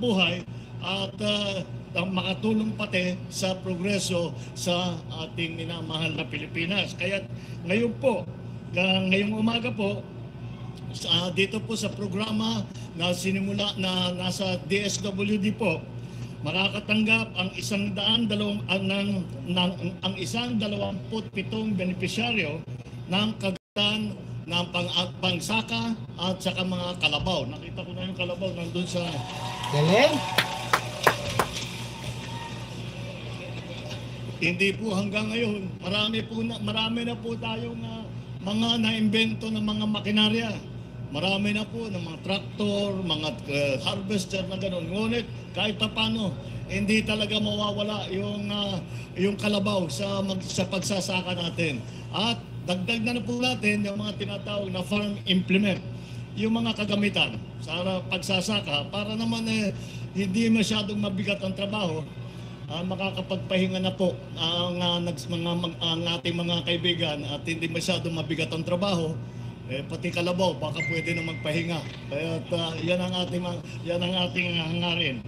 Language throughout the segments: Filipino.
buhay at makatulong pati sa progreso sa ating minamahal na Pilipinas. Kaya ngayon po, ngayong umaga po, dito po sa programa na sinimula na nasa DSWD po, makakatanggap ang 127 benepisyaryo ng kagamitan ng pangsaka at saka mga kalabaw. Nakita ko na yung kalabaw nandun sa... Galing! Hindi po hanggang ngayon, marami na po tayong mga naimbento ng mga makinarya. Marami na po ng mga traktor, mga harvester na gano'n. Ngunit kahit paano, hindi talaga mawawala yung kalabaw sa pagsasaka natin. At dagdag na po natin yung mga tinatawag na farm implement, yung mga kagamitan sa pagsasaka para naman hindi masyadong mabigat ang trabaho. Makakapagpahinga na po ang ating mga kaibigan at hindi masyadong mabigat ang trabaho. Pati kalabaw baka pwede na magpahinga. Kaya yan ang ating hangarin.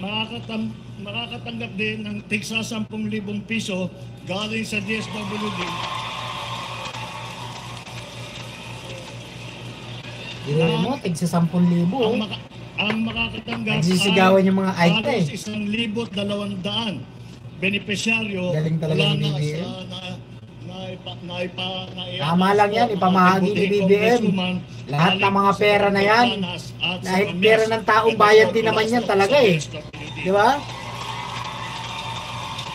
Makakatanggap din ng tigsa 10,000 piso galing sa DSWD. Hindi mo, tigsa 10,000. Ang makakatanggap nagsisigawan yung mga aita eh. 1,200 benepisyaryo. Galing talaga ni BBM. Tama lang yan, ipamahagi ni BBM. Lahat ng mga pera na yan, dahil pera ng taong bayan din naman yan talaga eh. Di ba?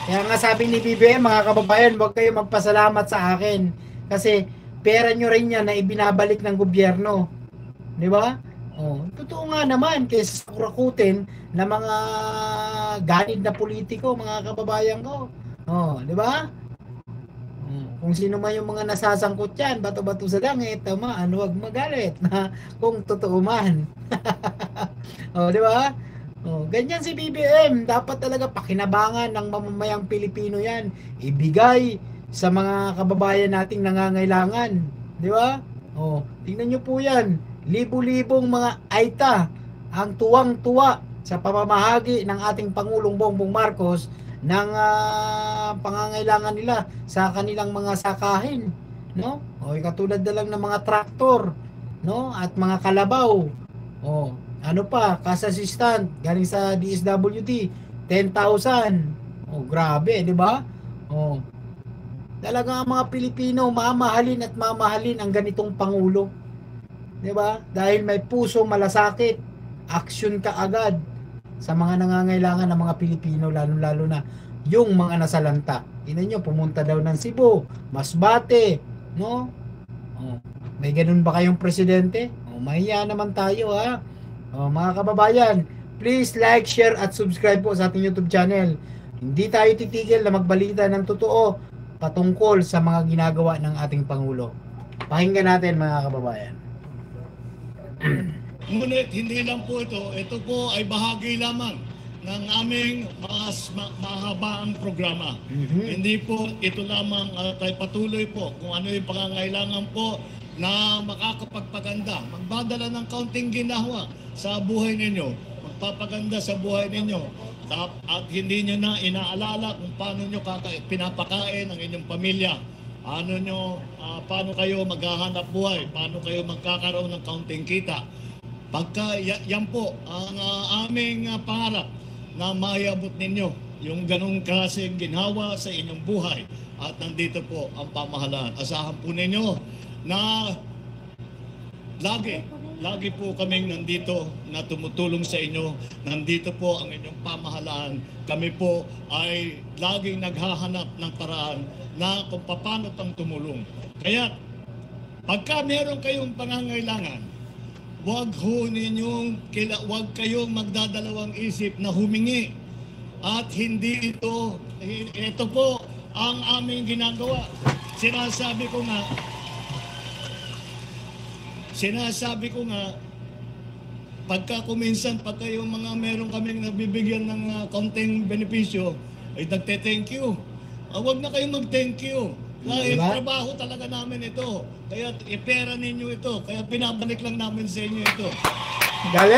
Kaya nga sabi ni BBM, mga kababayan, huwag kayo magpasalamat sa akin. Kasi pera nyo rin yan na ibinabalik ng gobyerno. Di ba? Oh, totoo nga naman, kaysa kurakutin na mga ganid na politiko, mga kababayan ko. Oh, di ba? Kung sino man yung mga nasasangkot yan, bato-bato sa langit, tama, huwag magalit na kung totoo man. Oh, di ba? Oh, ganyan si BBM, dapat talaga pakinabangan ng mamamayang Pilipino yan. Ibigay sa mga kababayan nating nangangailangan. Di ba? Oh, tingnan nyo po yan. Libo-libong mga aita ang tuwang-tuwa sa pamamahagi ng ating Pangulong Bongbong Marcos ng pangangailangan nila sa kanilang mga sakahin, no? O katulad na lang ng mga traktor, no? At mga kalabaw. O ano pa, cash assistant galing sa DSWD 10,000. O grabe, di ba? O talaga ang mga Pilipino mamahalin at mamahalin ang ganitong pangulo. Di ba? Dahil may puso malasakit, action ka agad sa mga nangangailangan ng mga Pilipino, lalo-lalo na yung mga nasalanta. Tingnan nyo, pumunta daw ng Cebu, Masbate, no? Oh, may ganun ba kayong presidente? Oh, mahiya naman tayo, ha? Oh, mga kababayan, please like, share at subscribe po sa ating YouTube channel. Hindi tayo titigil na magbalita ng totoo patungkol sa mga ginagawa ng ating Pangulo. Pakinggan natin, mga kababayan. Ngunit hindi lang po ito po ay bahagi lamang ng aming mahabaang programa. Hindi po ito lamang ay patuloy po kung ano yung pangangailangan po na makakapagpaganda, magbadala ng kaunting ginawa sa buhay ninyo, magpapaganda sa buhay ninyo, at hindi nyo na inaalala kung paano nyo pinapakain ang inyong pamilya. Paano kayo maghahanap buhay, paano kayo magkakaroon ng kaunting kita. Pagka yan po ang aming pangarap na maiabot ninyo, yung ganong klaseng ginhawa sa inyong buhay. At nandito po ang pamahalaan. Asahan po ninyo na lagi po kaming nandito na tumutulong sa inyo. Nandito po ang inyong pamahalaan. Kami po ay laging naghahanap ng paraan na kung paano pang tumulong. Kaya, pagka meron kayong pangangailangan, huwag kayong magdadalawang isip na humingi. At hindi ito po ang aming ginagawa. Sinasabi ko nga, pagka yung mga meron kaming nabibigyan ng kaunting benepisyo, ay nagte-thank you. Huwag na kayong mag-thank you. Dahil trabaho talaga namin ito. Kaya ipera ninyo ito. Kaya pinabalik lang namin sa inyo ito. Galing!